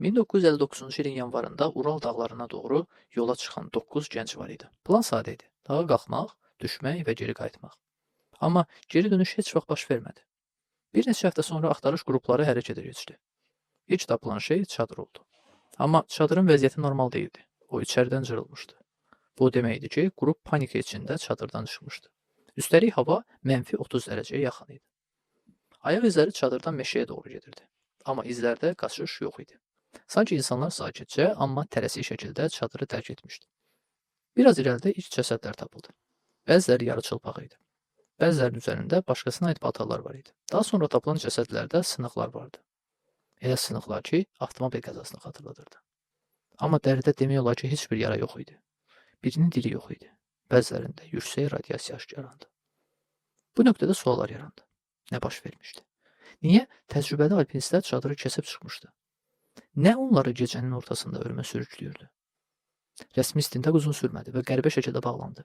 1959-cu ilin yanvarında Ural dağlarına doğru yola çıxan 9 gənc var idi. Plan sadə idi. Dağa qalxmaq, düşmək və geri qayıtmaq. Amma geri dönüş heç vaxt baş vermədi. Bir neçə həftə sonra axtarış qrupları hərəkətə keçdi. İlk tapılan şey çadır oldu. Amma çadırın vəziyyəti normal deyildi. O içəridən cırılmışdı. Bu o deməkdir ki, qrup panika içində çadırdan çıxmışdı. Üstəlik hava -30 dərəcəyə yaxın idi. Ayaq izləri çadırdan meşəyə doğru gedirdi. Amma izlərdə qaçış yox idi. Sanki insanlar sakitcə, amma tələsik şəkildə çadırı tərk etmişdi. Biraz irəlidə ilk cəsədlər tapıldı. Bəziləri yarıçılpaq idi. Bəzilərinin üzərində başqasına aid paltarlar var idi. Daha sonra tapılan cəsədlərdə sınıqlar vardı. Elə sınıqlar ki, avtomobil qəzasını xatırladırdı. Amma dəridə demək olar ki, heç bir yara yox idi. Birinin dili yox idi. Bəzilərində yüksək radiasiya aşkarlandı. Bu nöqtədə suallar yarandı. Nə baş vermişdi? Niyə təcrübəli alpinistlər çadırı keçib çıxmışdı? Nə onları gecənin ortasında ölümə sürükləyirdi? Rəsmi istintaq uzun sürmədi və qəribə şəkildə bağlandı.